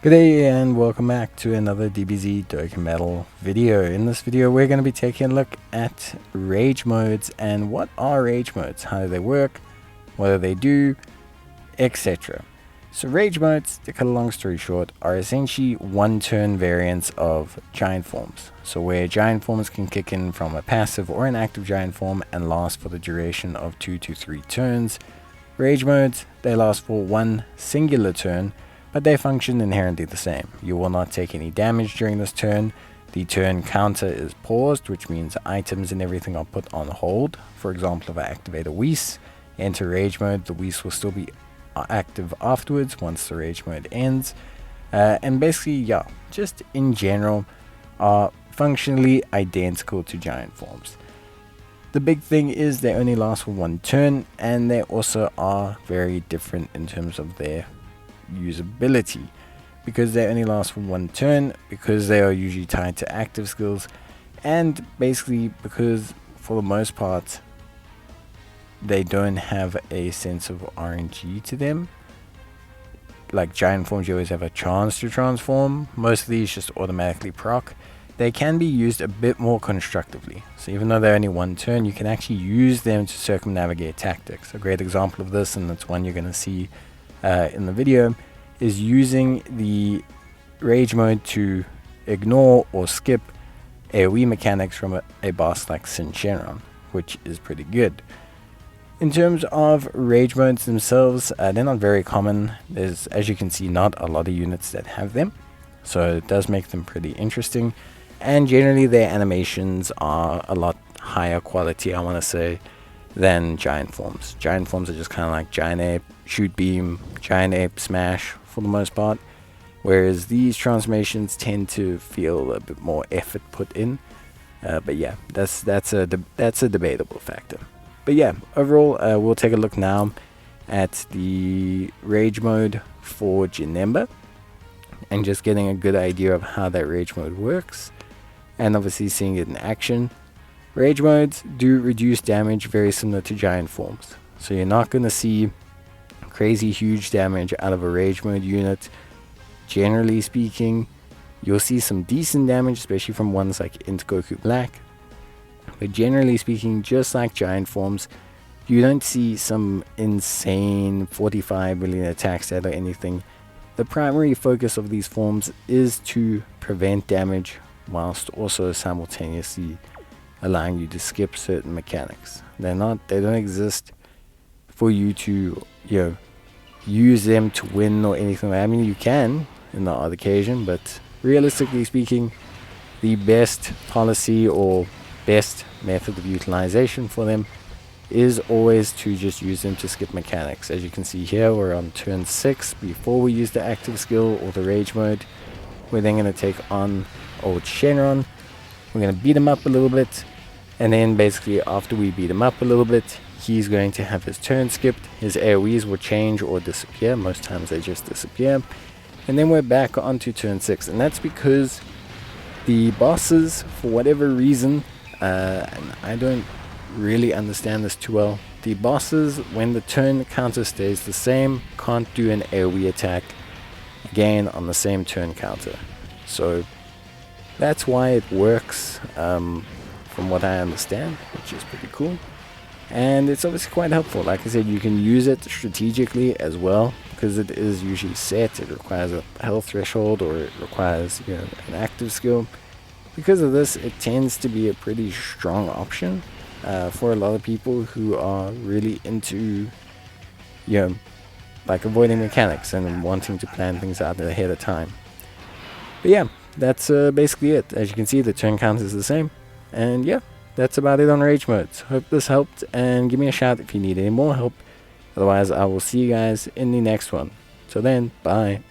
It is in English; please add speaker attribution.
Speaker 1: Good day and welcome back to another DBZ Dokkan Battle video. In this video we're going to be taking a look at rage modes and what are rage modes, how do they work, what do they do, etc. So rage modes, to cut a long story short, are essentially one-turn variants of giant forms. So where giant forms can kick in from a passive or an active giant form and last for the duration of 2 to 3 turns. Rage modes, they last for one singular turn, but they function inherently the same. You will not take any damage during this turn. The turn counter is paused, which means items and everything are put on hold. For example, if I activate a Whis, enter rage mode, the Whis will still be active afterwards once the rage mode ends. And basically, yeah, just in general, are functionally identical to giant forms. The big thing is they only last for one turn, and they also are very different in terms of their usability, because they only last for one turn, because they are usually tied to active skills, and basically because for the most part they don't have a sense of RNG to them. Like giant forms, you always have a chance to transform. Most of these just automatically proc. They can be used a bit more constructively, so even though they're only one turn, you can actually use them to circumnavigate tactics. A great example of this, and it's one you're going to see in the video, is using the rage mode to ignore or skip AoE mechanics from a boss like Shenron, which is pretty good. In terms of rage modes themselves, they're not very common. There's, as you can see, not a lot of units that have them, so it does make them pretty interesting, and generally their animations are a lot higher quality, I want to say, than giant forms. Giant forms are just kind of like giant ape, shoot beam, giant ape, smash for the most part, whereas these transformations tend to feel a bit more effort put in. But yeah, that's a debatable factor. But yeah, overall, we'll take a look now at the rage mode for Janemba, and just getting a good idea of how that rage mode works, and obviously seeing it in action. Rage modes do reduce damage very similar to giant forms, so you're not going to see crazy huge damage out of a rage mode unit. Generally speaking, you'll see some decent damage, especially from ones like Goku Black, but generally speaking, just like giant forms, you don't see some insane 45 million attack stat or anything. The primary focus of these forms is to prevent damage, whilst also simultaneously allowing you to skip certain mechanics. They don't exist for you to, use them to win or anything. I mean, you can in the odd occasion, but realistically speaking, the best policy or best method of utilization for them is always to just use them to skip mechanics. As you can see here, we're on turn 6 before we use the active skill or the rage mode. We're then going to take on old Shenron. We're going to beat him up a little bit, and then basically after we beat him up a little bit, he's going to have his turn skipped. His AoEs will change or disappear. Most times they just disappear, and then we're back onto turn 6. And that's because the bosses, for whatever reason, and I don't really understand this too well, the bosses, when the turn counter stays the same, can't do an AoE attack again on the same turn counter. So that's why it works, from what I understand, which is pretty cool. And it's obviously quite helpful. Like I said, you can use it strategically as well, because it is usually set. It requires a health threshold, or it requires an active skill. Because of this, it tends to be a pretty strong option for a lot of people who are really into like avoiding mechanics and wanting to plan things out ahead of time. But yeah, that's basically it. As you can see, the turn count is the same, and yeah, that's about it on rage modes. Hope this helped, and give me a shout if you need any more help. Otherwise, I will see you guys in the next one. Till then, bye.